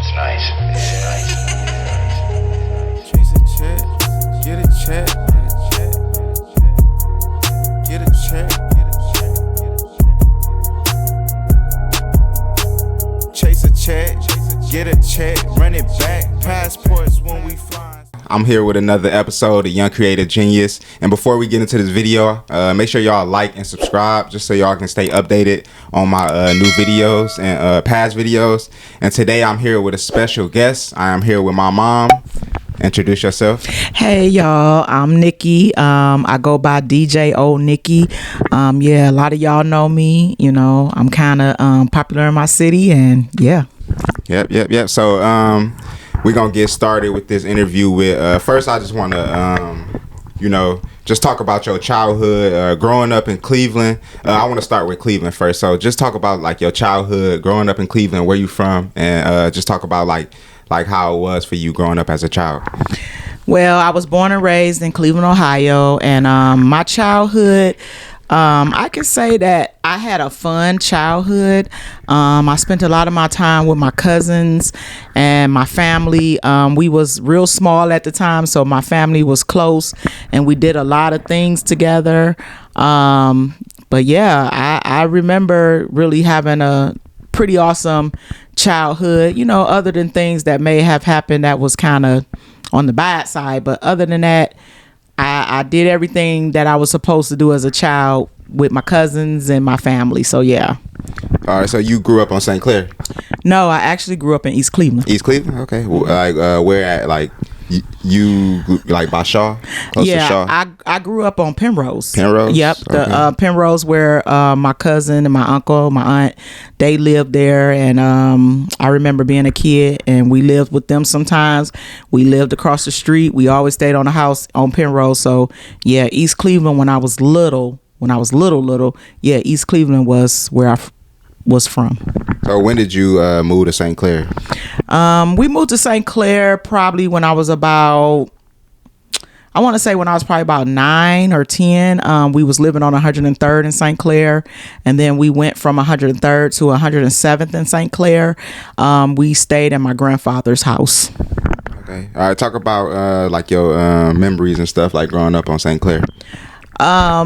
It's nice. It's nice. Chase a check, get a check, get a check, chase a check, get a check, run it back, passports when we fly. I'm here with another episode of Young Creative Genius, and before we get into this video, make sure y'all like and subscribe just so y'all can stay updated on my new videos and past videos. And today I'm here with a special guest. I am here with my mom. Introduce yourself. Hey y'all, I'm Nikki. I go by DJ Old Nikki. Yeah, a lot of y'all know me. You know, I'm kind of popular in my city, and yeah. Yep. So we're gonna get started with this interview with first I just want to just talk about your childhood growing up in Cleveland. I want to start with Cleveland first. So just talk about like your childhood growing up in Cleveland, where you from, and just talk about like how it was for you growing up as a child. Well, I was born and raised in Cleveland, Ohio, and my childhood, I can say that I had a fun childhood. I spent a lot of my time with my cousins and my family. We was real small at the time, so my family was close, and we did a lot of things together. But yeah, I remember really having a pretty awesome childhood, other than things that may have happened that was kind of on the bad side. But other than that, I did everything that I was supposed to do as a child with my cousins and my family. So yeah. All right. So you grew up on St. Clair? No, I actually grew up in East Cleveland. East Cleveland? Okay. Like where at? Like you like by Shaw? Close to Shaw? I grew up on Penrose. Penrose? Yep. The Penrose where my cousin and my uncle, my aunt, they lived there, and I remember being a kid and we lived with them sometimes. We lived across the street. We always stayed on a house on Penrose. So yeah, East Cleveland when I was little, yeah, East Cleveland was where I was from. So when did you move to St. Clair? We moved to St. Clair probably when I was about, I want to say when I was probably about 9 or 10. We was living on 103rd in St. Clair, and then we went from 103rd to 107th in St. Clair. We stayed in my grandfather's house. Okay. All right. Talk about like your memories and stuff like growing up on St. Clair.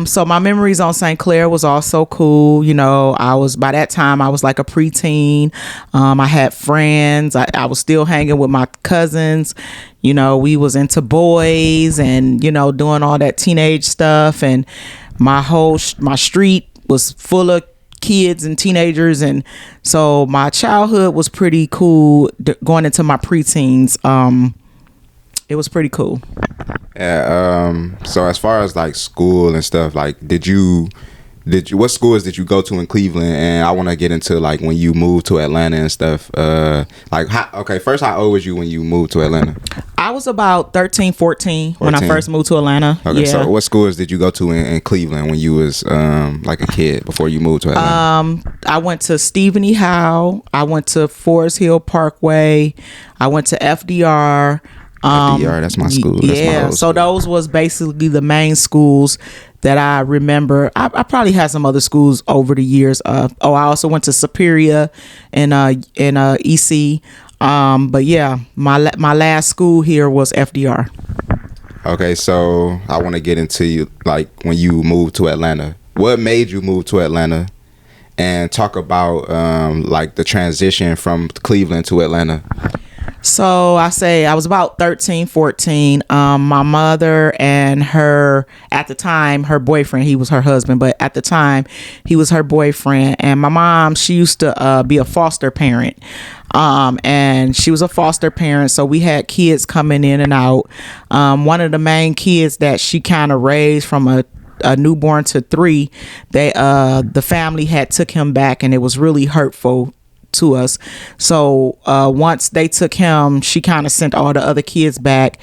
So my memories on St. Clair was also cool. By that time I was like a preteen. I had friends. I was still hanging with my cousins. We was into boys and, doing all that teenage stuff. And my street was full of kids and teenagers. And so my childhood was pretty cool going into my preteens. It was pretty cool. Yeah. So as far as like school and stuff, like what schools did you go to in Cleveland? And I want to get into like when you moved to Atlanta and stuff. First, how old was you when you moved to Atlanta? I was about 13, 14 when I first moved to Atlanta. Okay. Yeah. So what schools did you go to in Cleveland when you was like a kid before you moved to Atlanta? I went to Stephen E. Howe. I went to Forest Hill Parkway. I went to FDR. FDR, that's my school. That's yeah, so those was basically the main schools that I remember. I probably had some other schools over the years. I also went to Superior in EC. But yeah, my last school here was FDR. Okay, so I want to get into like when you moved to Atlanta. What made you move to Atlanta? And talk about like the transition from Cleveland to Atlanta. So I was about 13, 14. My mother and at the time, her boyfriend, he was her husband, but at the time he was her boyfriend. And my mom, she used to be a foster parent. And she was a foster parent. So we had kids coming in and out. One of the main kids that she kind of raised from a newborn to 3, the family had took him back, and it was really hurtful to us. So once they took him, she kind of sent all the other kids back,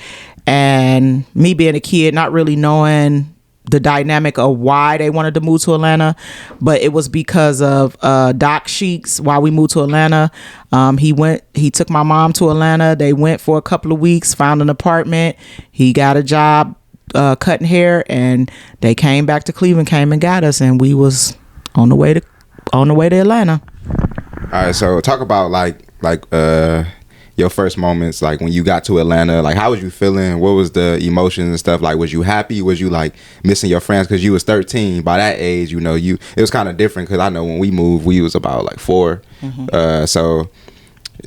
and me being a kid, not really knowing the dynamic of why they wanted to move to Atlanta, but it was because of Doc Sheets. While we moved to Atlanta, he took my mom to Atlanta. They went for a couple of weeks, found an apartment. He got a job cutting hair, and they came back to Cleveland, came and got us, and we was on the way to Atlanta. All right, so talk about like your first moments, like when you got to Atlanta? Like, how was you feeling? What was the emotions and stuff? Like, was you happy? Was you like missing your friends? Because you was 13. By that age, you know, it was kind of different. Because I know when we moved, we was about like 4. So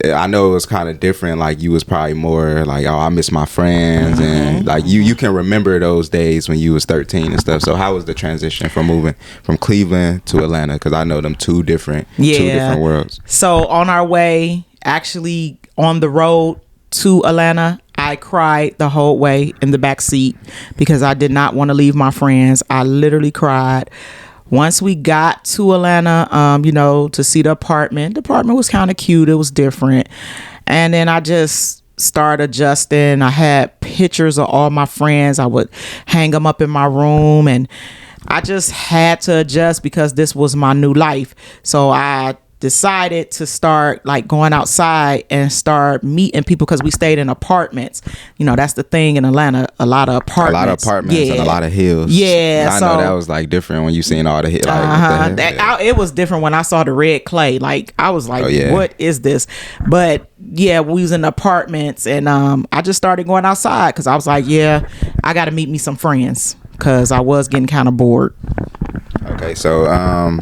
I know it was kind of different. Like, you was probably more like, oh, I miss my friends, and like you can remember those days when you was 13 and stuff. So how was the transition from moving from Cleveland to Atlanta? Because I know them two different worlds. So on our way, actually on the road to Atlanta, I cried the whole way in the back seat because I did not want to leave my friends. I literally cried. Once we got to Atlanta, you know, to see the apartment was kind of cute. It was different. And then I just started adjusting. I had pictures of all my friends. I would hang them up in my room, and I just had to adjust because this was my new life. So I decided to start like going outside and start meeting people because we stayed in apartments. You know, that's the thing in Atlanta, a lot of apartments and a lot of hills. Yeah, and I know that was like different when you seen all the hills. It was different when I saw the red clay. Like I was like, what is this? But yeah, we was in apartments, and I just started going outside because I was like, yeah, I got to meet me some friends because I was getting kind of bored. Okay, so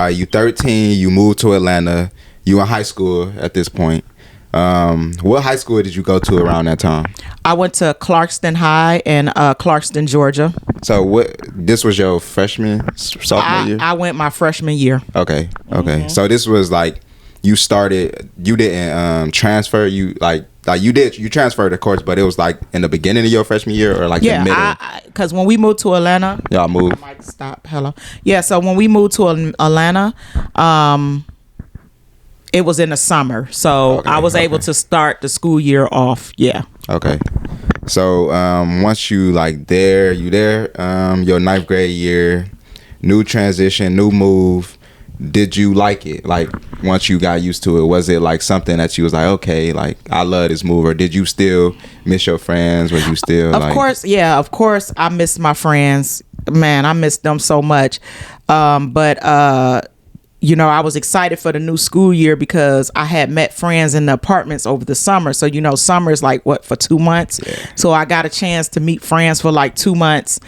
you 13, you moved to Atlanta, you in high school at this point. What high school did you go to around that time? I went to Clarkston High in Clarkston, Georgia. So this was your sophomore year? I went my freshman year. Okay. So this was like, you didn't transfer, you transferred of course, but it was like in the beginning of your freshman year or like the middle? Because when we moved to Atlanta, y'all moved. I might stop. Hello. Yeah. So when we moved to Atlanta, it was in the summer, so I was able to start the school year off. Yeah. Okay. So once you like there, your 9th grade year, new transition, new move. Did you like it? Like once you got used to it, was it like something that you was like, okay, like I love this move, or did you still miss your friends? Was you still Of course I miss my friends. Man, I miss them so much. But you know, I was excited for the new school year because I had met friends in the apartments over the summer. So, you know, summer is like for 2 months. Yeah. So I got a chance to meet friends for like 2 months.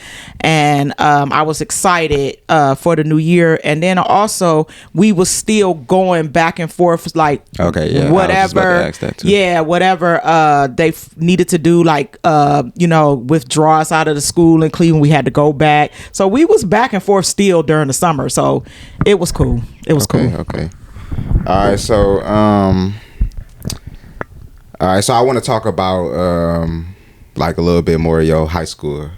And I was excited for the new year. And then also we was still going back and forth like whatever. Whatever they needed to do, like, you know, withdraw us out of the school in Cleveland. We had to go back. So we was back and forth still during the summer. So it was cool. It was cool. Okay. All right. So, I want to talk about like a little bit more of your high school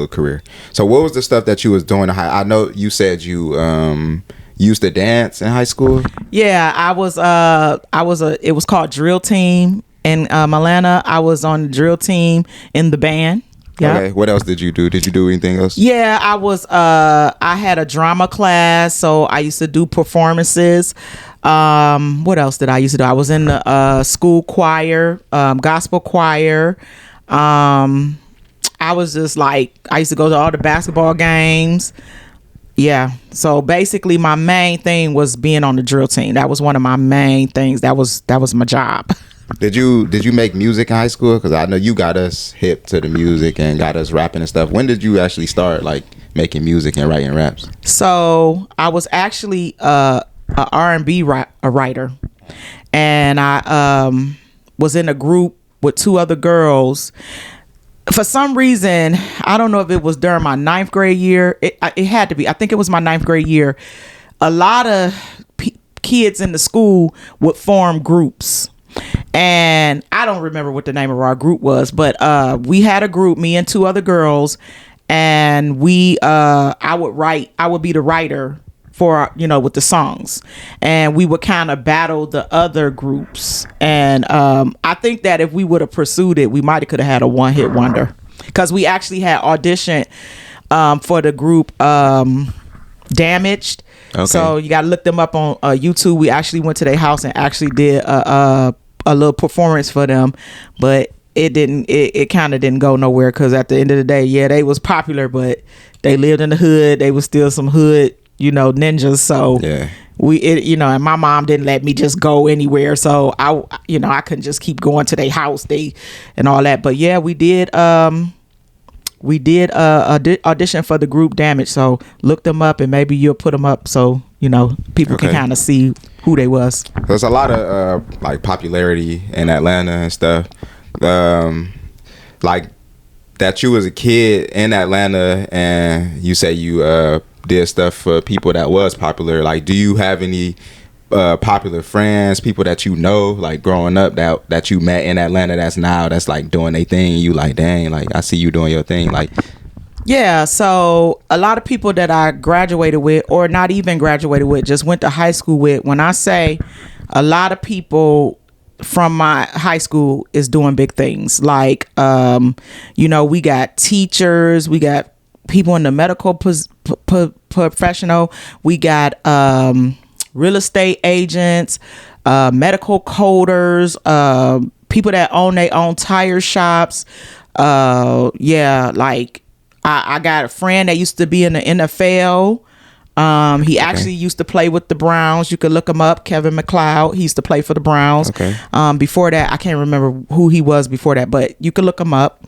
career. So, what was the stuff that you was doing? I know you said you used to dance in high school. Yeah, it was called drill team in Atlanta. I was on the drill team in the band. Yeah. Okay. What else did you do? Did you do anything else? Yeah, I had a drama class, so I used to do performances. What else did I used to do? I was in the school choir, gospel choir. I was just like, I used to go to all the basketball games. Yeah. So basically my main thing was being on the drill team. That was one of my main things. That was my job. Did you make music in high school? Because I know you got us hip to the music and got us rapping and stuff. When did you actually start like making music and writing raps? So I was actually a R&B writer, and I was in a group with 2 other girls. For some reason, I don't know if it was during my 9th grade year. It had to be. I think it was my 9th grade year. A lot of kids in the school would form groups. And I don't remember what the name of our group was, but we had a group, me and 2 other girls, and I would be the writer for, you know, with the songs, and we would kind of battle the other groups. And I think that if we would have pursued it, we might have could have had a one-hit wonder, because we actually had auditioned for the group Damaged. Okay. So you got to look them up on YouTube. We actually went to their house and actually did a little performance for them, but it kind of didn't go nowhere, because at the end of the day, yeah, they was popular, but they lived in the hood. They was still some hood, you know, ninjas. So and my mom didn't let me just go anywhere, so I couldn't just keep going to their house and all that. But yeah, we did audition for the group Damage, so look them up and maybe you'll put them up so people can kind of see who they was. There's a lot of like popularity in Atlanta and stuff, like that you was a kid in Atlanta and you say you did stuff for people that was popular. Like, do you have any popular friends, people that like growing up that you met in Atlanta that's like doing their thing, you like, dang, like I see you doing your thing? Like, yeah, so a lot of people that I graduated with, or not even graduated with, just went to high school with. When I say a lot of people from my high school is doing big things, like we got teachers, we got people in the medical professional, we got real estate agents, medical coders, people that own their own tire shops. Like I got a friend that used to be in the NFL. He actually used to play with the Browns. You could look him up, Kevin McLeod. He used to play for the Browns. Okay. Before that, I can't remember who he was before that, but you could look him up.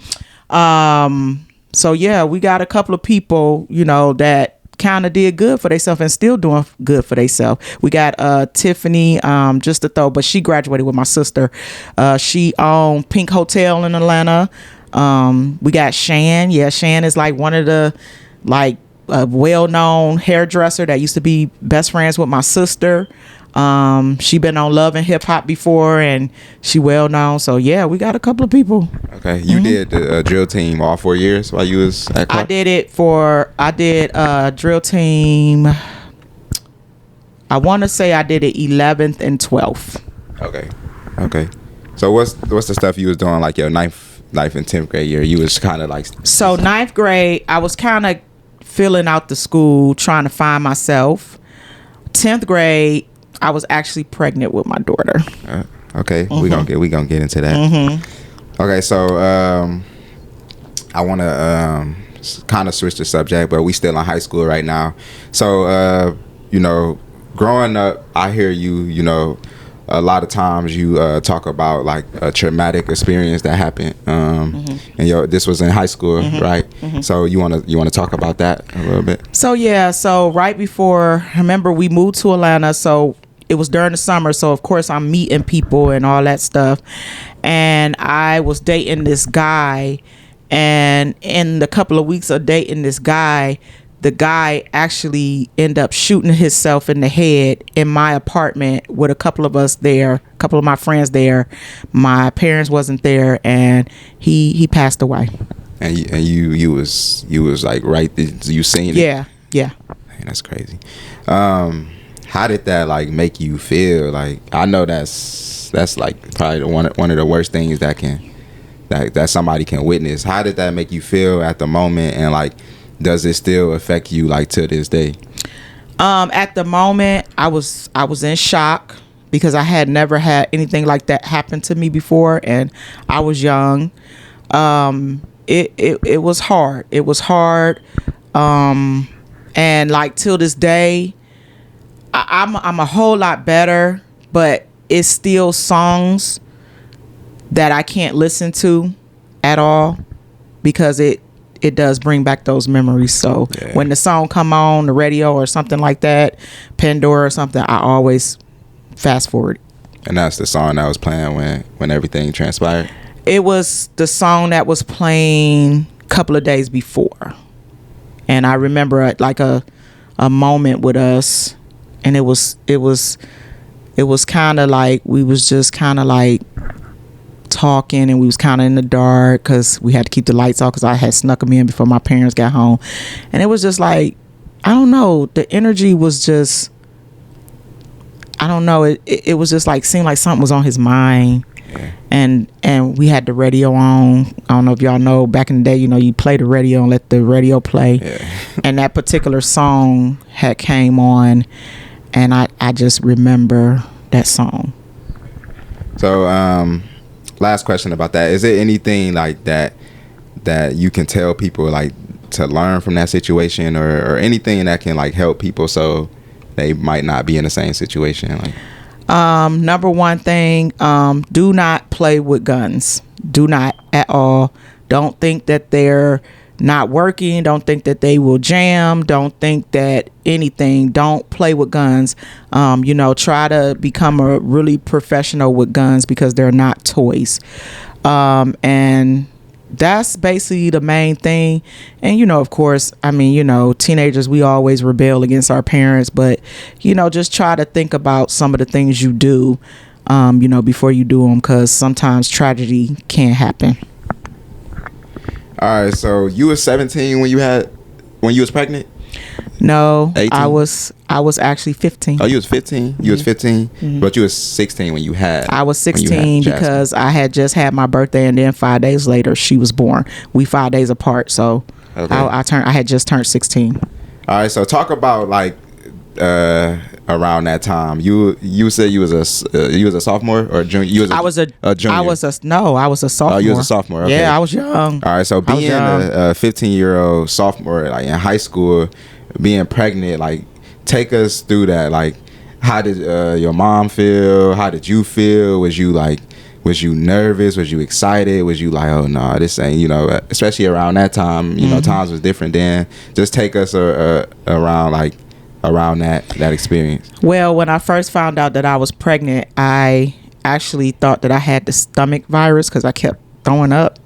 So yeah, we got a couple of people, that kind of did good for themselves and still doing good for themselves. We got Tiffany, just to throw, but she graduated with my sister. She owned Pink Hotel in Atlanta. We got Shan. Yeah, Shan is like one of the a well-known hairdresser that used to be best friends with my sister. She been on Love and Hip Hop before, and she well known. So yeah, we got a couple of people. Okay, you did the drill team all 4 years while you was at Clark? I did drill team. I want to say I did it 11th and 12th. Okay. So what's the stuff you was doing like your ninth and 10th grade year? You was kind of like, so ninth grade, I was kind of filling out the school, trying to find myself. 10th grade, I was actually pregnant with my daughter. Okay, we gonna get into that. Okay, so I want to kind of switch the subject, but we still in high school right now. So growing up, I hear you. A lot of times you talk about like a traumatic experience that happened, and this was in high school, right? So you wanna talk about that a little bit? So yeah, so right before, remember we moved to Atlanta, so it was during the summer, so of course I'm meeting people and all that stuff, and I was dating this guy, and in the couple of weeks of dating this guy, the guy actually ended up shooting himself in the head in my apartment with a couple of us there, a couple of my friends there. My parents wasn't there, and he passed away. And you was like right there, you seen it? Yeah. Man, that's crazy. How did that like make you feel? Like, I know that's like probably one of the worst things that somebody can witness. How did that make you feel at the moment, and like, does it still affect you like to this day? At the moment, I was in shock because I had never had anything like that happen to me before, and I was young. It was hard. It was hard. And like till this day, I'm a whole lot better, but it's still songs that I can't listen to at all because it does bring back those memories. So when the song come on the radio or something like that, Pandora or something, I always fast forward. And that's the song that was playing when everything transpired? It was the song that was playing a couple of days before. And I remember like a moment with us, and it was kind of like we was just kind of like talking, and we was kind of in the dark because we had to keep the lights off because I had snuck them in before my parents got home. And it was just like, I don't know, the energy was just, I don't know, it was just like, seemed like something was on his mind. And we had the radio on. I don't know if y'all know, back in the day, you play the radio and let the radio play. And that particular song had came on, and I just remember that song. So last question about that. Is there anything like that you can tell people like to learn from that situation, or anything that can like help people so they might not be in the same situation? Like, number one thing, do not play with guns. Do not at all. Don't think that they're not working. Don't think that they will jam. Don't think that anything. Don't play with guns. Try to become a really professional with guns because they're not toys. And that's basically the main thing. And of course, teenagers, we always rebel against our parents, but just try to think about some of the things you do before you do them, because sometimes tragedy can happen. All right, so you were 17 when you was pregnant? No, 18? I was actually 15. Oh, you was 15? You was 15, but you was 16 when you had. I was 16 because I had just had my birthday, and then 5 days later she was born. We 5 days apart, so okay. I had just turned 16. All right, so talk about like around that time. You said you was a sophomore or junior? I was a junior. I was a sophomore. Oh, you was a sophomore. Okay. Yeah, I was young. All right, so being a 15-year-old sophomore, like in high school, being pregnant, like take us through that. Like, how did your mom feel? How did you feel? Was you nervous? Was you excited? Was you like, oh no, this ain't, especially around that time, times was different then. Just take us around that experience. Well, when I first found out that I was pregnant, I actually thought that I had the stomach virus because I kept throwing up.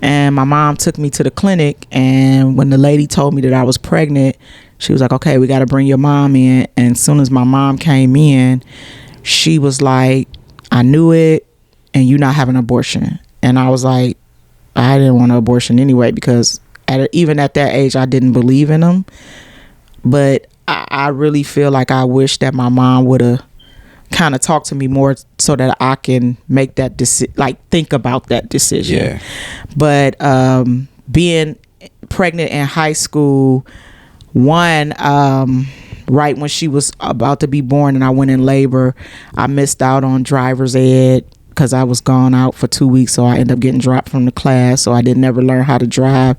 And my mom took me to the clinic, and when the lady told me that I was pregnant, she was like, okay, we got to bring your mom in. And as soon as my mom came in, she was like, I knew it, and you not having an abortion. And I was like, I didn't want an abortion anyway, because even at that age, I didn't believe in them. But I really feel like I wish that my mom would have kind of talked to me more so that I can make that decision, like think about that decision. Yeah. But being pregnant in high school, right when she was about to be born and I went in labor, I missed out on driver's ed because I was gone out for 2 weeks, so I ended up getting dropped from the class, so I didn't ever learn how to drive.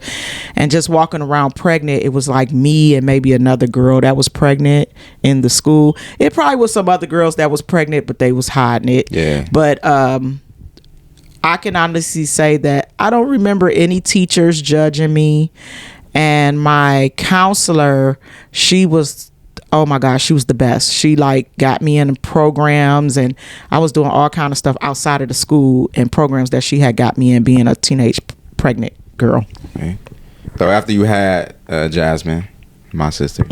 And just walking around pregnant, it was like me and maybe another girl that was pregnant in the school. It probably was some other girls that was pregnant, but they was hiding it. Yeah. But I can honestly say that I don't remember any teachers judging me. And my counselor, she was, oh my gosh, she was the best. She like got me in programs, and I was doing all kind of stuff outside of the school and programs that she had got me in, being a teenage pregnant girl. Okay. So after you had Jasmine, my sister,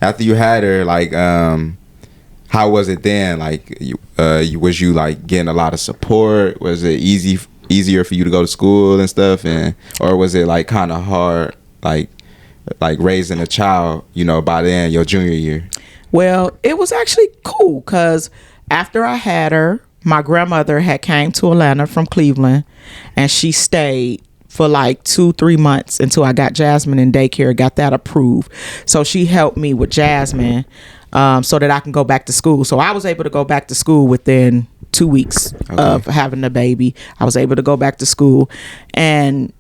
after you had her, like, how was it then? Like, was you like getting a lot of support? Was it easier for you to go to school and stuff, or was it like kind of hard, like raising a child, by then your junior year? Well, it was actually cool because after I had her, my grandmother had came to Atlanta from Cleveland, and she stayed for like 2-3 months until I got Jasmine in daycare, got that approved. So she helped me with Jasmine so that I can go back to school. So I was able to go back to school within 2 weeks of having the baby. I was able to go back to school, and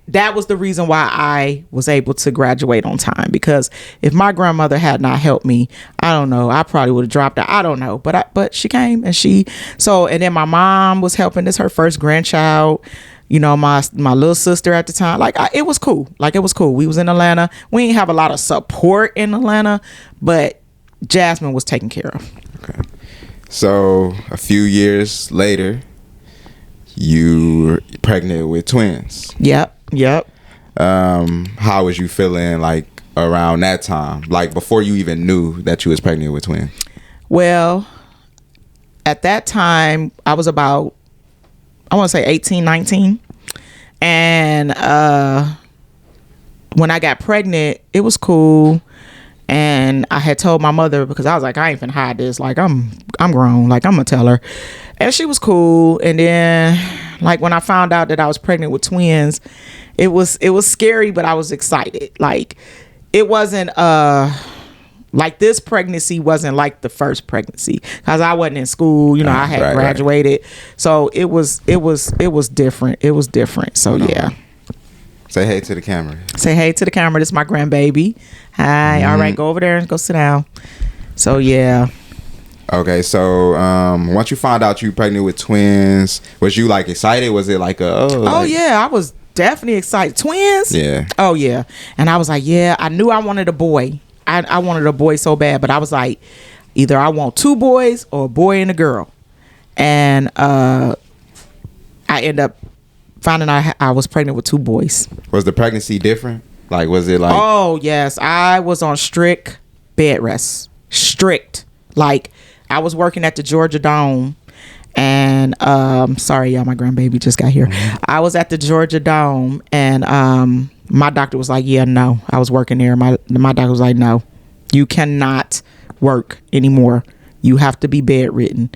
that was the reason why I was able to graduate on time, because if my grandmother had not helped me, I don't know, I probably would have dropped out. I don't know, but she came, and then my mom was helping. This her first grandchild, my little sister at the time. Like, it was cool. We was in Atlanta. We didn't have a lot of support in Atlanta, but Jasmine was taken care of. Okay. So a few years later, you were pregnant with twins. Yep. How was you feeling like around that time, like before you even knew that you was pregnant with twins? Well, at that time I was about, I want to say 18, 19, and when I got pregnant, it was cool. And I had told my mother, because I was like, I ain't finna hide this. Like, I'm grown. Like, I'm gonna tell her. And she was cool. And then, like, when I found out that I was pregnant with twins, it was scary, but I was excited. Like, it wasn't like this pregnancy wasn't like the first pregnancy, because I wasn't in school. I had graduated, so it was different. It was different. So yeah. Say hey to the camera. Say hey to the camera. This is my grandbaby. Hi. All right, go over there and go sit down. So yeah. Okay, so once you found out you were pregnant with twins, was you like excited? Was it like Yeah, I was definitely excited. Twins? Yeah. Oh yeah. And I was like, yeah, I knew I wanted a boy. I wanted a boy so bad, but I was like, either I want 2 boys or a boy and a girl. And I ended up finding out I was pregnant with 2 boys. Was the pregnancy different? Like, was it like? Oh yes, I was on strict bed rest. Strict. Like, I was working at the Georgia Dome, and sorry y'all, my grandbaby just got here. I was at the Georgia Dome, and my doctor was like, yeah, no. I was working there. My doctor was like, no, you cannot work anymore. You have to be bedridden.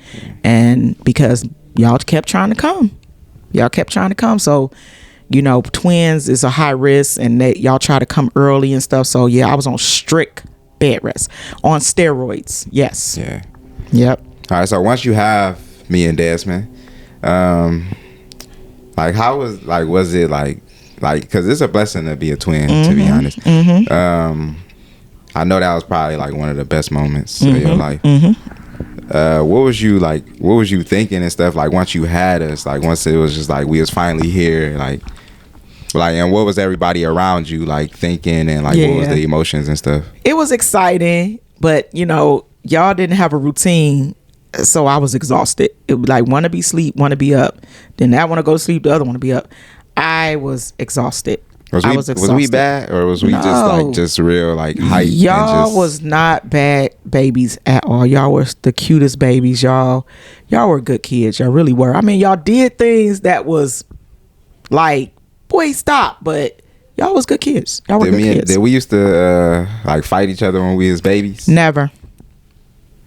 And because y'all kept trying to come. So, you know, twins is a high risk, and y'all try to come early and stuff. So yeah, I was on strict bed rest on steroids. Yes. Yeah. Yep. All right. So once you have me and Desmond, like how was it like because it's a blessing to be a twin, to be honest. I know that was probably like one of the best moments of your life. What was you thinking and stuff, like once you had us, like once it was just like we was finally here, like and what was everybody around you like thinking, and like what was the emotions and stuff? It was exciting, but you know, y'all didn't have a routine, so I was exhausted. It was like want to be sleep, want to be up, then that want to go to sleep, the other want to be up. I was exhausted. Was we bad, or was we just real like hype? Y'all was not bad babies at all. Y'all were the cutest babies. Y'all were good kids. Y'all really were. I mean, y'all did things that was like, boy, stop. But y'all was good kids. Y'all were good kids. Did we used to like fight each other when we was babies? Never.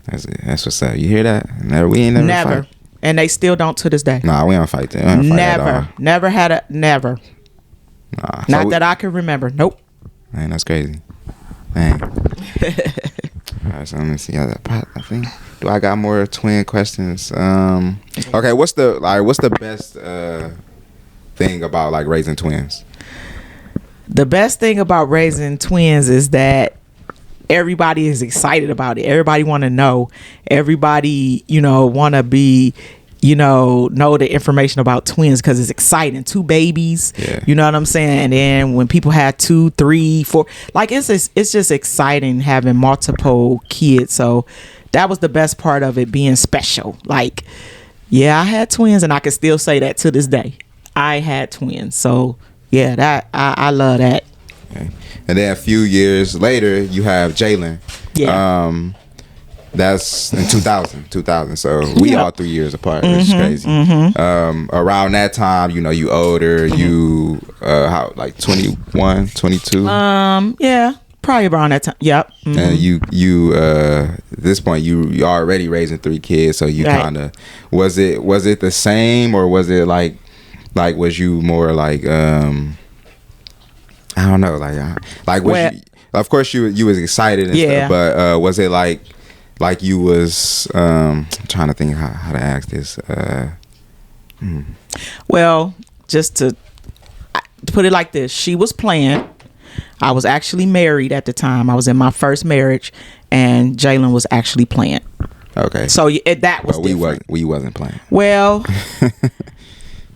That's what's up. You hear that? We ain't never fight. And they still don't to this day. Nah, we don't fight that. Never had a never. Nah, not that I can remember. Nope. Man, that's crazy. Man. All right, so let me see. I think. Do I got more twin questions? Okay. What's the best thing about like raising twins? The best thing about raising twins is that everybody is excited about it. Everybody want to know. Everybody, want to be, know the information about twins because it's exciting. 2 babies, you know what I'm saying? And then when people have 2, 3, 4, like it's just exciting having multiple kids. So that was the best part of it being special. Like, yeah, I had twins, and I can still say that to this day. I had twins. So yeah, that I love that. Okay. And then a few years later, you have Jalen. Yeah. That's in 2000. So we all 3 years apart, which is crazy. Around that time, you older, you how like 21, 22? Yeah, probably around that time. Yep. And you at this point you already raising 3 kids, so you kind of was it the same, or was it like was you more like I don't know, like was you, of course you was excited and stuff, but was it like you was I'm trying to think how to ask this. Well, just to put it like this, she was planned. I was actually married at the time. I was in my first marriage, and Jalen was actually planned. Okay. So that was different. We wasn't playing.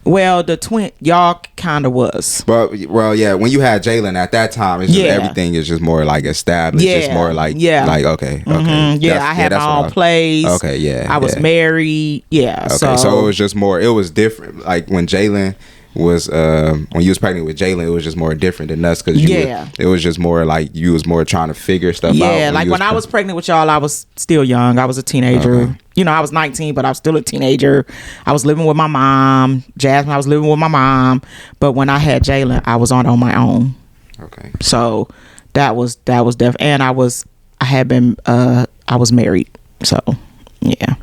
Well, the twin, y'all kind of was. Well, yeah. When you had Jalen at that time, it's just everything is just more like established. Yeah. It's more like okay. Yeah, I had my own place. Okay, yeah. I was married. Yeah. Okay, so it was just more. It was different. Like when Jalen was when you was pregnant with Jalen, it was just more different than us because it was just more like you was more trying to figure stuff out. Yeah, like when I was pregnant with y'all, I was still young. I was a teenager. Okay. I was 19, but I was still a teenager. I was living with my mom. Jasmine, I was living with my mom. But when I had Jalen, I was on my own. Okay. So that was definitely, and I was married. So yeah.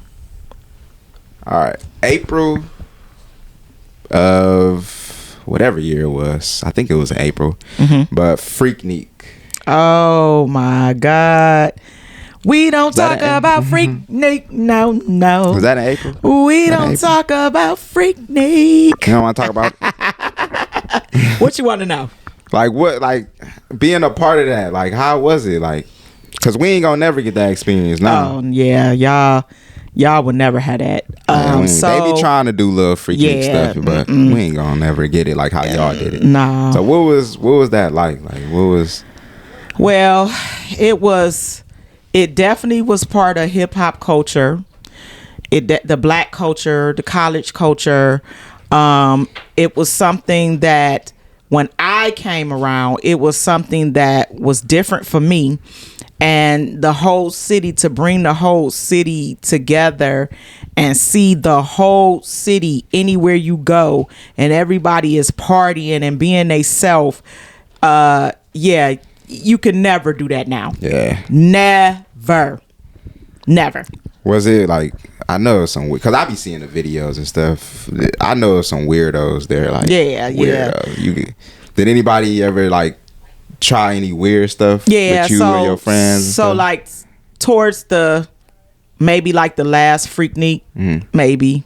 All right, April of whatever year it was. I think it was April. But Freaknik. Oh my God. We don't talk about Freaknik. No. Was that in April? We don't talk about Freaknik. You don't want to talk about it? What you want to know? Like what? Like being a part of that. Like how was it? Like, cause we ain't gonna never get that experience now. Oh yeah, y'all would never have that. They be trying to do little freaky stuff, but we ain't gonna never get it like how y'all did it. No. So what was that like? Like what was? Well, it definitely was part of hip hop culture. The black culture, the college culture. It was something that when I came around, it was something that was different for me. And the whole city, to bring the whole city together and see the whole city anywhere you go and everybody is partying and being they self. Yeah, you can never do that now. Yeah. Never. Was it like, I know some, because I be seeing the videos and stuff. I know some weirdos there. Like, weirdos. Did anybody ever like try any weird stuff with you or your friends? So like towards maybe like the last Freaknik, maybe.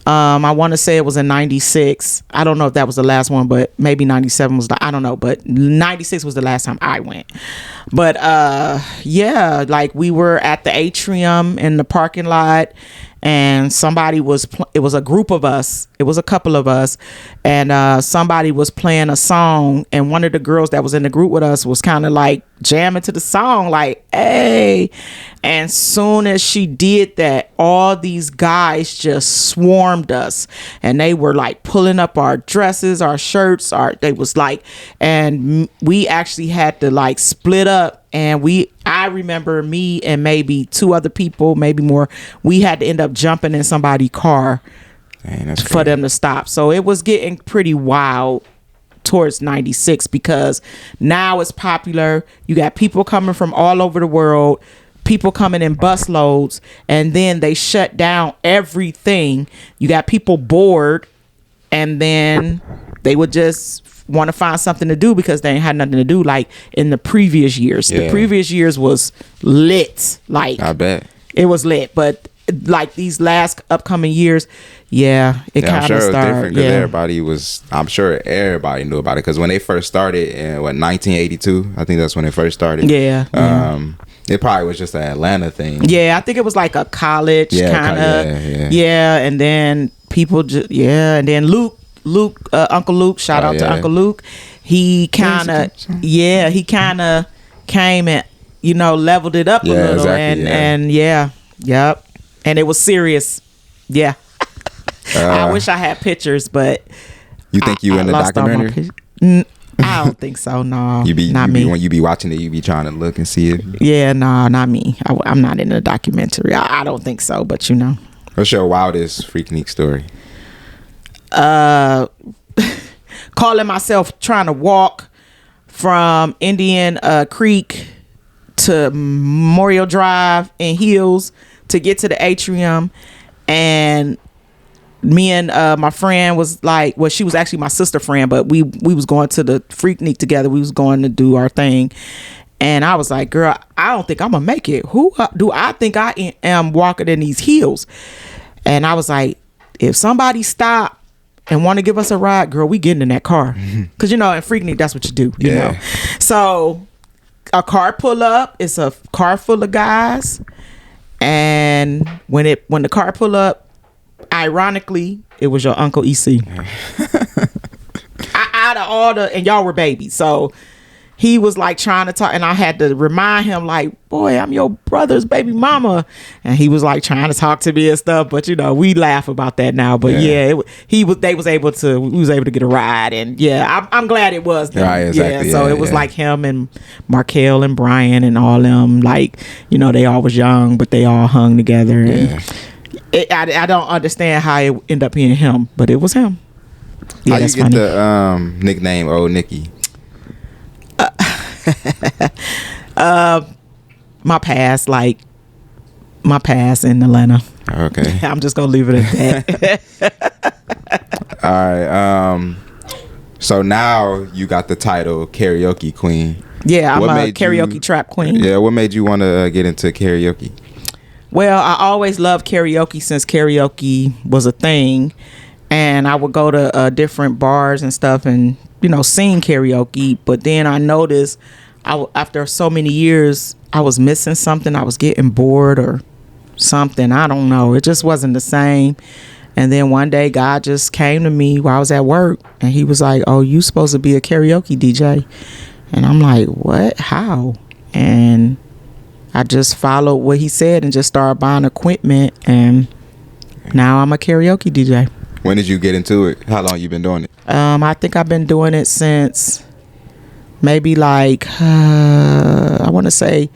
I want to say it was in 96. I don't know if that was the last one, but maybe 97 was I don't know, but 96 was the last time I went. But yeah, like we were at the atrium in the parking lot, and somebody it was a group of us, it was a couple of us, and somebody was playing a song, and one of the girls that was in the group with us was kind of like jamming to the song, like, hey. And soon as she did that, all these guys just swarmed us, and they were like pulling up our dresses, our shirts, they was like, and we actually had to like split up. And I remember me and maybe two other people, maybe more, we had to end up jumping in somebody's car. Dang, for them to stop. So it was getting pretty wild towards 96, because now it's popular. You got people coming from all over the world, people coming in bus loads, and then they shut down everything. You got people bored, and then they would just want to find something to do because they ain't had nothing to do. Like in the previous years, the previous years was lit. Like I bet it was lit, but like these last upcoming years, it kind of started. Yeah, everybody was. I'm sure everybody knew about it because when they first started in 1982, I think that's when they first started. It probably was just an Atlanta thing. Yeah, I think it was like a college kind of. Yeah, and then people and then Uncle Luke, shout out to Uncle Luke. He kind of came and leveled it up a little, and yep. And it was serious. Yeah. I wish I had pictures, but you think you in the documentary? I don't think so. No, not me. When you be watching it, you be trying to look and see it. Yeah, no, not me. I'm not in the documentary. I don't think so. But what's your wildest Freaknik story? Calling myself trying to walk from Indian Creek to Memorial Drive in heels to get to the atrium, and me and my friend was like, well, she was actually my sister friend, but we was going to the Freaknik together. We was going to do our thing, and I was like, girl, I don't think I'm gonna make it. Who do I think I am walking in these heels? And I was like, if somebody stop and want to give us a ride, girl, we getting in that car, because in Freaknik that's what you do, you know. So a car pull up, it's a car full of guys. And when the car pull up, ironically, it was your Uncle EC. Out of all and y'all were babies, so he was like trying to talk, and I had to remind him like, boy, I'm your brother's baby mama, and he was like trying to talk to me and stuff. But we laugh about that now. But we was able to get a ride, and I'm glad it was them. Right, exactly. So it was like him and Markel and Brian and all them, like they all was young, but they all hung together. And I don't understand how it ended up being him, but it was him. Yeah, how that's you get funny. the nickname Old Nicky? My past in Atlanta. Okay. I'm just gonna leave it at that. All right. So now you got the title Karaoke Queen. Yeah, I'm a Karaoke Trap Queen. Yeah, what made you want to get into karaoke? Well, I always loved karaoke since karaoke was a thing. and I would go to different bars and stuff and sing karaoke. But then I noticed after so many years I was missing something. I was getting bored or something. I don't know. It just wasn't the same. And then one day God just came to me while I was at work, and he was like, "Oh, you supposed to be a karaoke DJ." And I'm like, "What? How?" And I just followed what he said and just started buying equipment, and now I'm a karaoke DJ. When did you get into it? How long you been doing it? I think I've been doing it since maybe like I want to say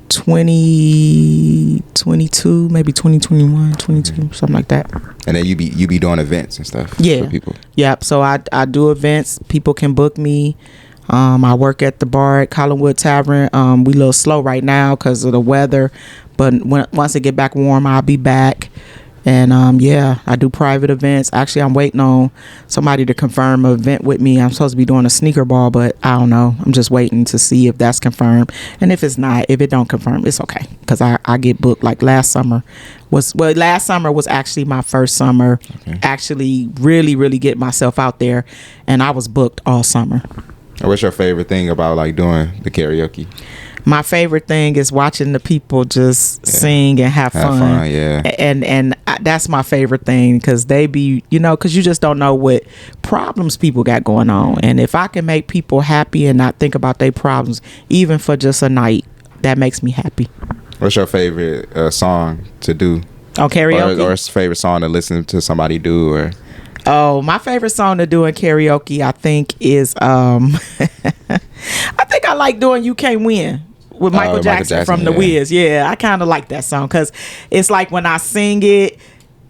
2022, maybe 2021, 22, something like that. And then you be doing events and stuff. Yeah. For people. Yep. So I do events. People can book me. I work at the bar at Collinwood Tavern. We a little slow right now because of the weather, but once it get back warm, I'll be back. And I do private events. Actually, I'm waiting on somebody to confirm an event with me. I'm supposed to be doing a sneaker ball, but I don't know. I'm just waiting to see if that's confirmed. And if it's not, if it don't confirm, it's okay, because I get booked. Like last summer was actually my first summer. Okay. Actually really get myself out there, and I was booked all summer. What's your favorite thing about like doing the karaoke? My favorite thing is watching the people just sing and have fun. Yeah. And that's my favorite thing, because they be, because you just don't know what problems people got going on. And if I can make people happy and not think about their problems, even for just a night, that makes me happy. What's your favorite song to do? On karaoke? Or favorite song to listen to somebody do? Or Oh, my favorite song to do in karaoke, I think, is I think I like doing "You Can't Win" with Michael Jackson from The Wiz. Yeah, I kind of like that song, because it's like when I sing it,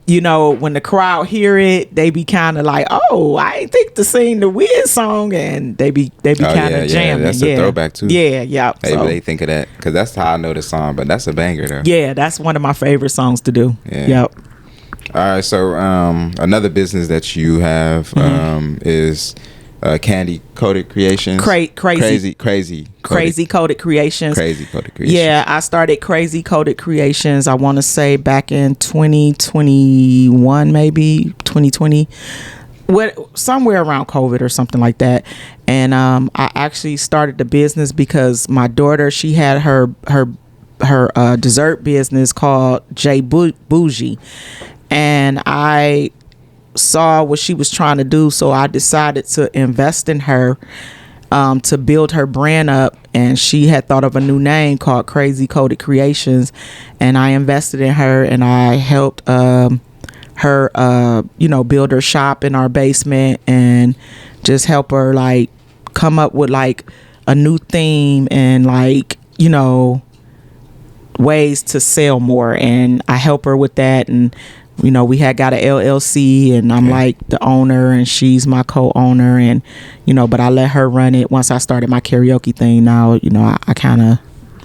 when the crowd hear it, they be kind of like, "Oh, I ain't think to sing the Wiz song," and they be kind of jamming. That's a throwback too. Yeah. Maybe they think of that, because that's how I know the song. But that's a banger though. Yeah, that's one of my favorite songs to do. Yeah. Yep. All right, so another business that you have is Candy Coated Creations. Crazy Coated Creations. Crazy Coated Creations. Yeah, I started Crazy Coated Creations, I want to say back in 2021, maybe 2020. Somewhere around COVID or something like that. And I actually started the business because my daughter, she had her dessert business called J Bougie, and I saw what she was trying to do, so I decided to invest in her to build her brand up. And she had thought of a new name called Crazy Coated Creations, and I invested in her, and I helped her build her shop in our basement, and just help her like come up with like a new theme and like ways to sell more. And I help her with that. And we had got an LLC, and I'm like the owner, and she's my co-owner, and but I let her run it. Once I started my karaoke thing, now I kind of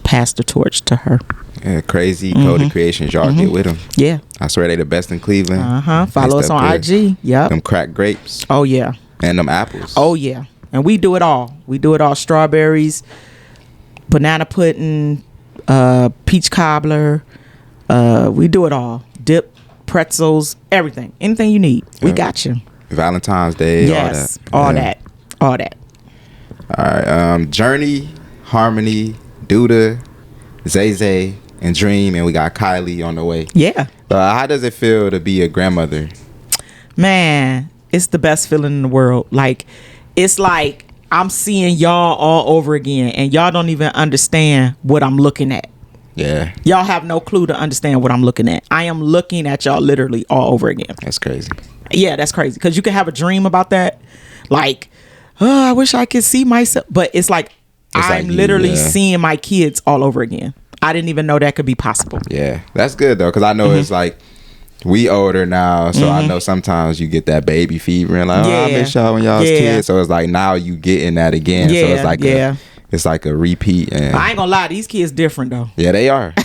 passed the torch to her. Yeah, Crazy Coated Creations, y'all get with them. Yeah, I swear they the best in Cleveland. Follow us on IG. Yep. Them cracked grapes. Oh yeah. And them apples. Oh yeah. And we do it all. Strawberries, banana pudding, peach cobbler. We do it all. Dip, pretzels, everything. Anything you need, we got you. Valentine's Day. Yes, all that. All right. Journey, Harmony, Duda, Zay Zay, and Dream, and we got Kylie on the way. Yeah. How does it feel to be a grandmother? Man, it's the best feeling in the world. Like, it's like I'm seeing y'all all over again, and y'all don't even understand what I'm looking at. Yeah. Y'all have no clue to understand what I'm looking at. I am looking at y'all literally all over again. That's crazy. Yeah, that's crazy. Because you can have a dream about that. Like, oh, I wish I could see myself. But it's like I'm literally seeing my kids all over again. I didn't even know that could be possible. Yeah. That's good, though. Because I know it's like, we older now. So I know sometimes you get that baby fever. And like, I miss y'all when y'all was kids. So it's like now you getting that again. So it's like it's like a repeat. And I ain't gonna lie, these kids different though. Yeah, they are.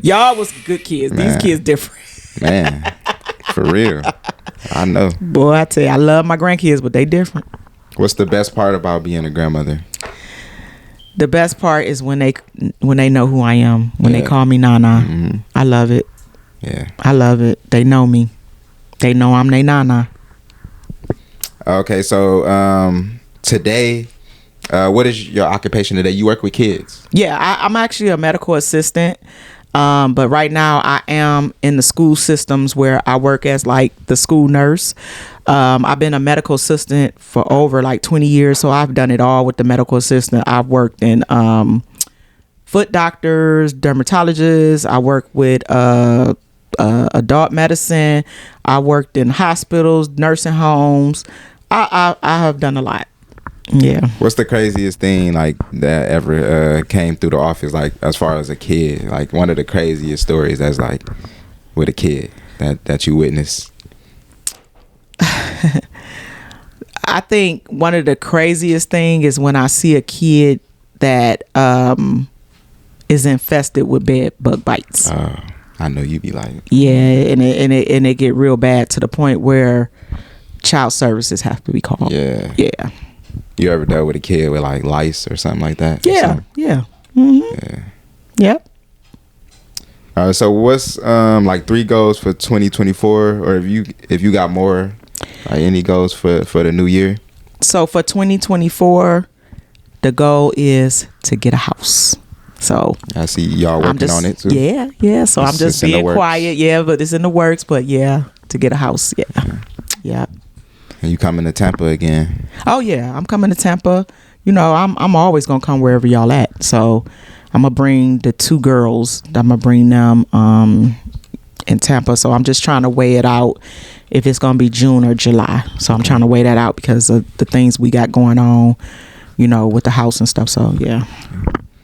Y'all was good kids. Man. These kids different. Man, for real. I know. Boy, I tell you, I love my grandkids, but they different. What's the best part about being a grandmother? The best part is when they know who I am. When they call me Nana. I love it. Yeah. I love it. They know me. They know I'm they nana. Okay, so today, what is your occupation today? You work with kids? Yeah, I'm actually a medical assistant. But right now I am in the school systems where I work as like the school nurse. I've been a medical assistant for over like 20 years. So I've done it all with the medical assistant. I've worked in foot doctors, dermatologists. I work with adult medicine. I worked in hospitals, nursing homes. I have done a lot. Yeah. What's the craziest thing like that ever came through the office, like as far as a kid? Like one of the craziest stories that's like with a kid that you witnessed? I think one of the craziest thing is when I see a kid that is infested with bed bug bites. I know you be like, yeah, and it get real bad to the point where child services have to be called. Yeah. Yeah. You ever dealt with a kid with like lice or something like that? Yeah. Yeah. Mm-hmm. Yeah. Yep. So what's like 3 goals for 2024, or if you got more, like any goals for the new year? So for 2024, the goal is to get a house. So I see y'all working on it too. Yeah. So I'm just being quiet. Yeah, but it's in the works. But yeah, to get a house. Yeah. And you coming to Tampa again? Oh yeah, I'm coming to Tampa. You know, I'm always gonna come wherever y'all at. So I'm gonna bring the 2 girls. I'm gonna bring them in Tampa. So I'm just trying to weigh it out if it's gonna be June or July. So I'm trying to weigh that out because of the things we got going on, you know, with the house and stuff. So yeah.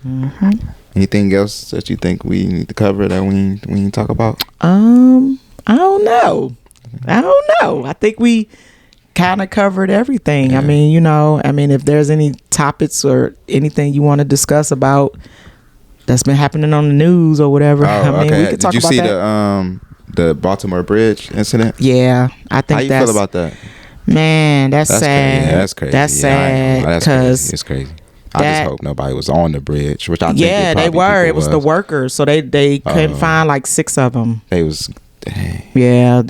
Mm-hmm. Anything else that you think we need to cover that we need to talk about? I don't know. I think we kind of covered everything. Yeah. I mean, if there's any topics or anything you want to discuss about that's been happening on the news or whatever, okay. We could talk about that. Did you see the Baltimore Bridge incident? Yeah, I think. How you feel about that? Man, that's sad. Crazy. Yeah, that's crazy. That's sad because it's crazy. I just hope nobody was on the bridge, which I think they were. It was the workers, so they couldn't find like 6 of them. They was. Dang. Yeah,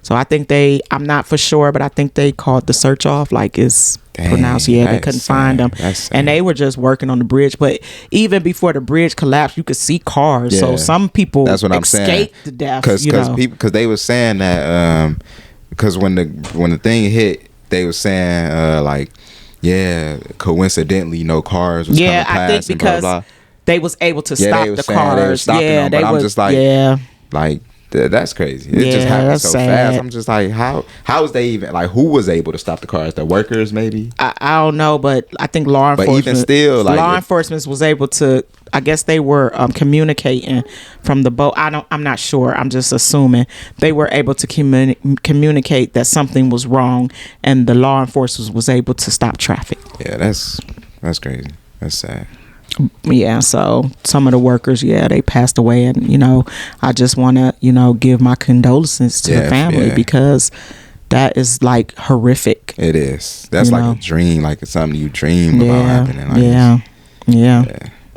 so I think I'm not for sure, but I think they called the search off, like it's pronounced. Yeah, they couldn't find them, and they were just working on the bridge. But even before the bridge collapsed, you could see cars. Yeah. So some people escaped to death because they were saying that because when the thing hit, they were saying like, yeah, coincidentally no cars was coming past. I think because blah, blah. They was able to stop the cars. Them, but I'm just like, like. That's crazy. It just happened so fast. I'm just like, how is they even like, who was able to stop the cars? The workers maybe? I don't know, but I think law enforcement. But even still, like law enforcement was able to. I guess they were communicating from the boat. I'm not sure. I'm just assuming they were able to communicate that something was wrong, and the law enforcement was able to stop traffic. Yeah, that's crazy. That's sad. Yeah, so some of the workers, they passed away, and I just want to give my condolences to the family because that is like horrific. It is. That's like a dream, like it's something you dream about happening. Like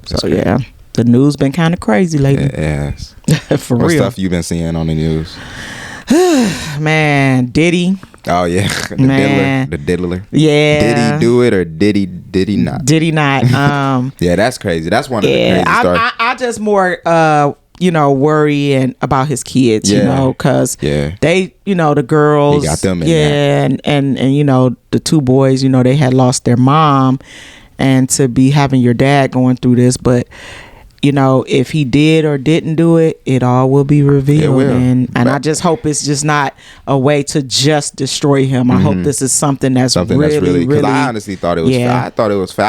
so crazy. The news been kind of crazy lately. Yes. For real. What stuff you been seeing on the news? Man, Diddy. Oh yeah, the diddler. Yeah. Did he do it or did he not? Did he not? Yeah, that's crazy. That's one of the crazy stories. I just more worry about his kids, because they, the girls, he got them in and the 2 boys, they had lost their mom, and to be having your dad going through this, but if he did or didn't do it, it all will be revealed. And I just hope it's just not a way to just destroy him. I hope this is something that's really, because I honestly thought it was I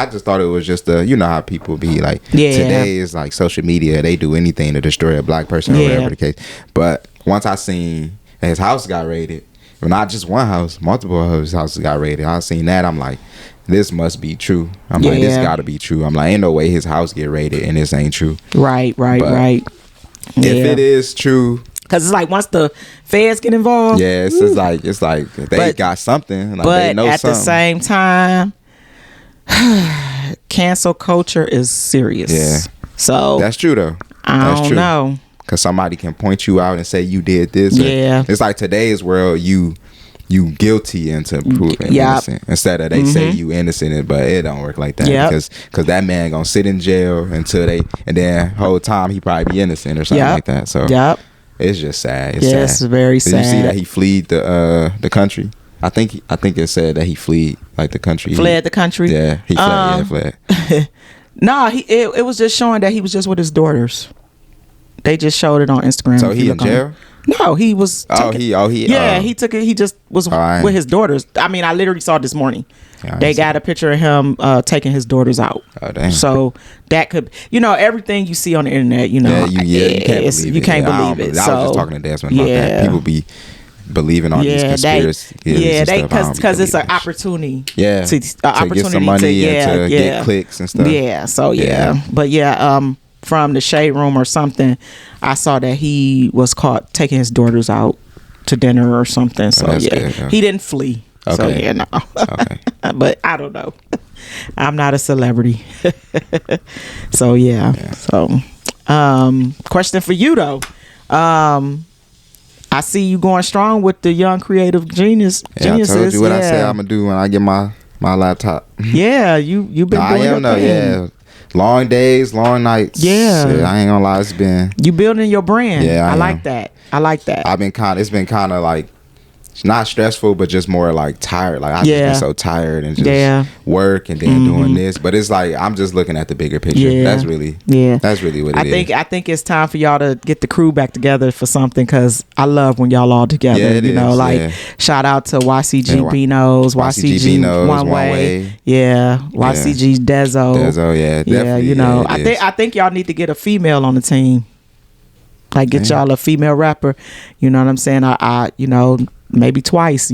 just thought it was just how people be like, today is like social media, they do anything to destroy a black person or whatever the case. But once I seen his house got raided, well, not just one house, multiple of his houses got raided, I seen that, I'm like, this must be true. I'm like, this gotta be true. I'm like, ain't no way his house get raided and this ain't true. Right. If it is true, because it's like once the feds get involved, it's like they got something. Like, but they know at something. The same time, cancel culture is serious. Yeah, so that's true though. I don't know. Cause somebody can point you out and say you did this. Yeah. It's like today's world, you guilty until proven innocent. Instead of they say you innocent, but it don't work like that. Because that man gonna sit in jail until and then whole time he probably be innocent or something like that. So it's just sad. It's sad. It's very sad. Did you see that he fled the country? I think it said that he fled like the country. Fled the country. Yeah, he fled. Fled. No, it was just showing that he was just with his daughters. They just showed it on Instagram. So he in jail? No, he was. He took it. He just was with his daughters. I mean, I literally saw it this morning. Yeah, they got a picture of him taking his daughters out. Oh, damn. So that could, everything you see on the internet, you can't believe it. I was just talking to Desmond about that. People be believing on these conspiracies. Because it's an opportunity. Yeah, to get some money and to get clicks and stuff. Yeah. So but from the shade room or something, I saw that he was caught taking his daughters out to dinner or something. So good, he didn't flee. Okay. So no. Okay. But I don't know. I'm not a celebrity. So So question for you though. I see you going strong with the young creative geniuses. I told you what I said I'm gonna do when I get my laptop. Yeah, you've been doing I am though, yeah. Long days, long nights. Yeah. Shit, I ain't gonna lie, it's been. You building your brand. Yeah, I like that. It's been kind of like, it's not stressful, but just more like tired. Like I've just been so tired and just work and then doing this. But it's like I'm just looking at the bigger picture. Yeah. That's really what it is. I think it's time for y'all to get the crew back together for something, because I love when y'all all together. Yeah, shout out to YCG Beanos, YCG One Way. Yeah, YCG Dezo. Yeah, I think y'all need to get a female on the team. Like get y'all a female rapper. You know what I'm saying? I maybe twice.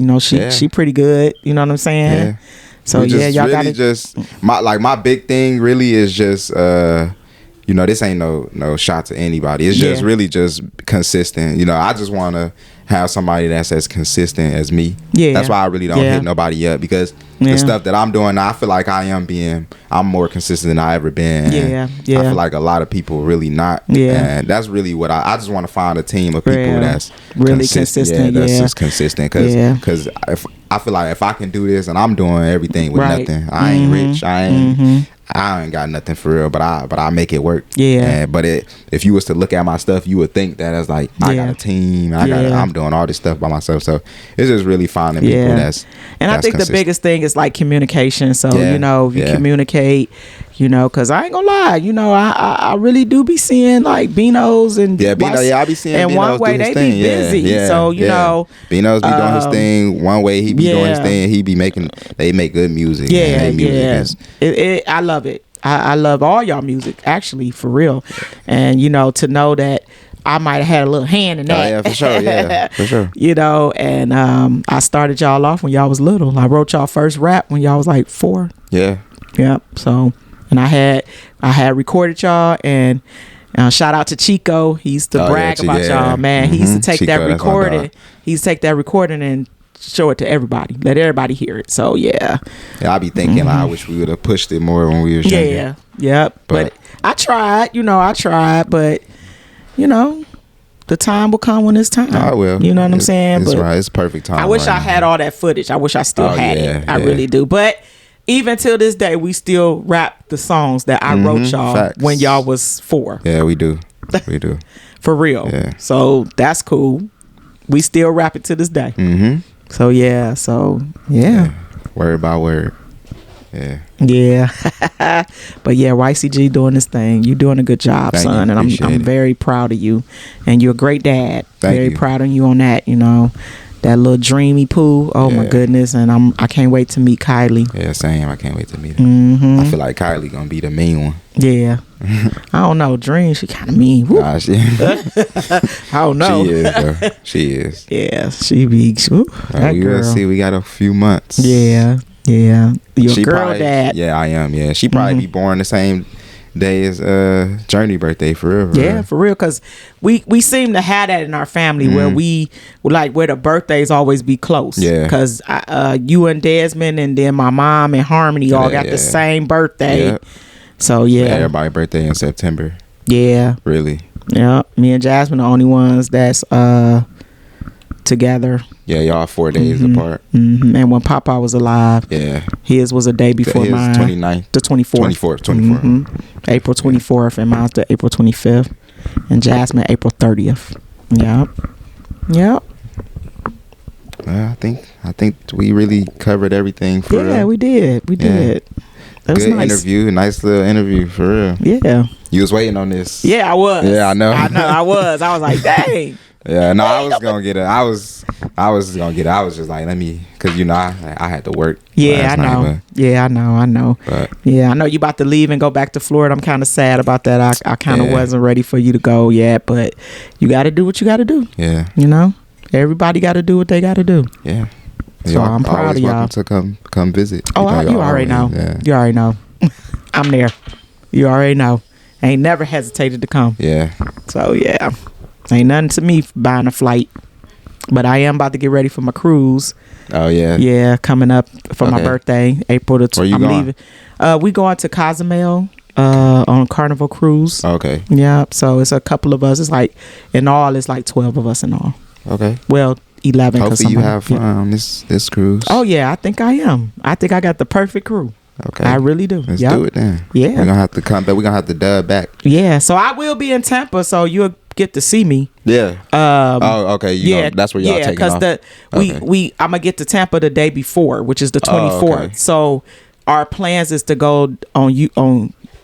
She pretty good. You know what I'm saying? Yeah. So y'all really just my big thing really is just this ain't no shot to anybody. It's just really just consistent. I just want to have somebody that's as consistent as me. Yeah. That's why I really don't hit nobody up, because the stuff that I'm doing now, I feel like I'm more consistent than I ever been. Yeah. I feel like a lot of people really not. Yeah. And that's really what I just want to find a team of people that's really consistent. That's just consistent. Because I feel like if I can do this and I'm doing everything with nothing, I ain't rich. I ain't got nothing for real, but I make it work. Yeah. But if you was to look at my stuff, you would think that as like I got a team. I'm doing all this stuff by myself. So it's just really finding people that's. And I think the biggest thing is like communication. So if you communicate, because I ain't gonna lie, I really do be seeing like Beanos and I be seeing and Beanos One Way, they be busy. So Beanos be doing his thing. One Way, he be doing his thing. He be they make good music. I love it. I love all y'all music, actually, for real. And to know that I might have had a little hand in that. Yeah, for sure. Yeah, for sure. And I started y'all off when y'all was little. I wrote y'all first rap when y'all was like 4. Yeah. Yep. So, and I had recorded y'all, and shout out to Chico. He used to brag about y'all, man. He used to take Chico, that recording. He used to take that recording and show it to everybody. Let everybody hear it. So yeah, I be thinking I wish we would have pushed it more when we were younger. But I tried. But the time will come when it's time. I will. You know what I'm saying? It's right. It's perfect time. I wish I had all that footage. I wish I still had it. I really do. But even till this day, we still rap the songs that I wrote y'all when y'all was 4. Yeah, we do. We do. For real. Yeah. So that's cool. We still rap it to this day. So yeah. Word by word. Yeah. But YCG doing this thing. You doing a good job, son. And I'm very proud of you. And you're a great dad. Very proud of you on that, that little dreamy poo. Oh my goodness. And I can't wait to meet Kylie. Yeah, same. I can't wait to meet her. I feel like Kylie gonna be the mean one. Yeah. I don't know. Dream, she kind of mean. I don't know. She is, though. She is. Yeah, she be. That we girl. See, we got a few months. Yeah. You're a girl probably, dad. Yeah, I am. Yeah, she probably be born the same day as Journey birthday, for real. Yeah, for real, because we seem to have that in our family where where the birthdays always be close. Yeah, because you and Desmond and then my mom and Harmony all got the same birthday. So everybody's birthday in September. Yeah, really. Yeah, me and Jasmine the only ones that's together. Yeah, y'all 4 days apart. And when Papa was alive, Yeah, his was a day before his mine. 29th. The 24th. 24th. April 24th, and mine's the April 25th, and Jasmine April 30th. Yep. I think we really covered everything for real. We did. We did. That was Good nice. interview. Nice little interview for real. Yeah. You was waiting on this. Yeah, I was. Yeah, I know. I was. I was like, dang. Yeah, no, I was gonna get it. I was gonna get it. I was just like, let me, cause I had to work. Yeah, I know. Yeah, I know. But yeah, I know you about to leave and go back to Florida. I'm kind of sad about that. I kind of Yeah. wasn't ready for you to go yet, but you got to do what you got to do. yeah, You know, everybody got to do what they got to do. yeah. So Y'all I'm proud always of y'all. welcome to come visit. Oh, you y'all already know. Yeah. You already know. I'm there. You already know. Ain't never hesitated to come. Yeah. So yeah, ain't nothing to me buying a flight. But I am about to get ready for my cruise. Oh yeah. Yeah, coming up for my Okay. birthday, April the. Where you I'm going? leaving. We going to Cozumel on Carnival Cruise. Okay. Yeah, so it's a couple of us. It's like in all, it's like 12 of us in all. Okay. Well, 11. 'cause Hopefully you somebody- have fun on this cruise. Oh yeah, I think I am. I think I got the perfect crew. Okay. I really do. Let's Yep. do it then. Yeah. We're gonna have to come back. We're gonna have to dub back. Yeah, so I will be in Tampa, so you'll get to see me. Yeah. Oh, okay. That's where y'all taking because off. I'm gonna get to Tampa the day before, which is the 24th. okay. So our plans is to go on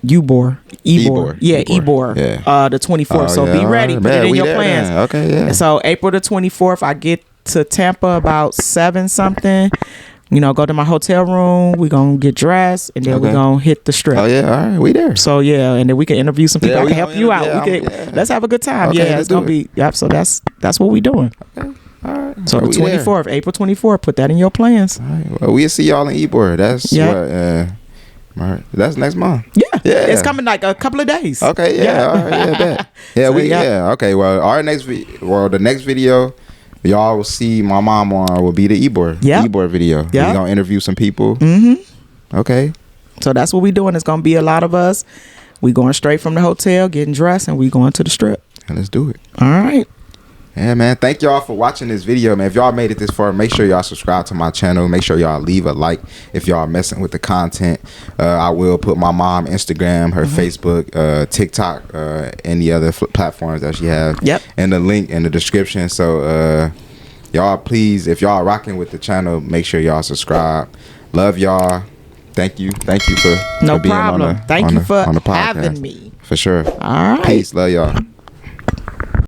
Ybor. Yeah, Ybor. Ybor. Yeah. The 24th. Oh, So yeah. be ready. All Put right. it in We your there plans. then. Okay. Yeah. So April the 24th, I get to Tampa about 7 something. You know, go to my hotel room. We gonna get dressed, and then we Okay. gonna hit the strip. Oh yeah. All right. We there. So yeah, and then we can interview some people. Yeah, I we can help gonna you out. interview- We can yeah. let's have a good time. Okay, Yeah, let's it's gonna do be. Yep. So that's what we doing. All right. So the We there. 24th, April 24th. Put that in your plans. All right. Well, we'll see y'all in Ybor. That's Yeah. all right. That's next month. Yeah, Yeah. it's coming like a couple of days. Okay. Yeah. All right. Yeah. Bet. Yeah. So, yeah. Yeah. Okay. Well, the next video. Y'all will see my mom on will be the Yep. Ybor video. Yep. We're gonna interview some people. Okay. So that's what we doing. It's gonna be a lot of us. We going straight from the hotel, getting dressed, and we going to the strip. And let's do it. All right. Yeah, man. Thank y'all for watching this video, man. If y'all made it this far, make sure y'all subscribe to my channel. Make sure y'all leave a like if y'all messing with the content. I will put my mom Instagram, her Facebook, TikTok, any other platforms that she have. Yep. And the link in the description. So y'all, please, if y'all rocking with the channel, make sure y'all subscribe. Love y'all. Thank you for No being problem. on the, Thank on you the, for on the podcast. having me. For sure. All right. Peace. Love y'all.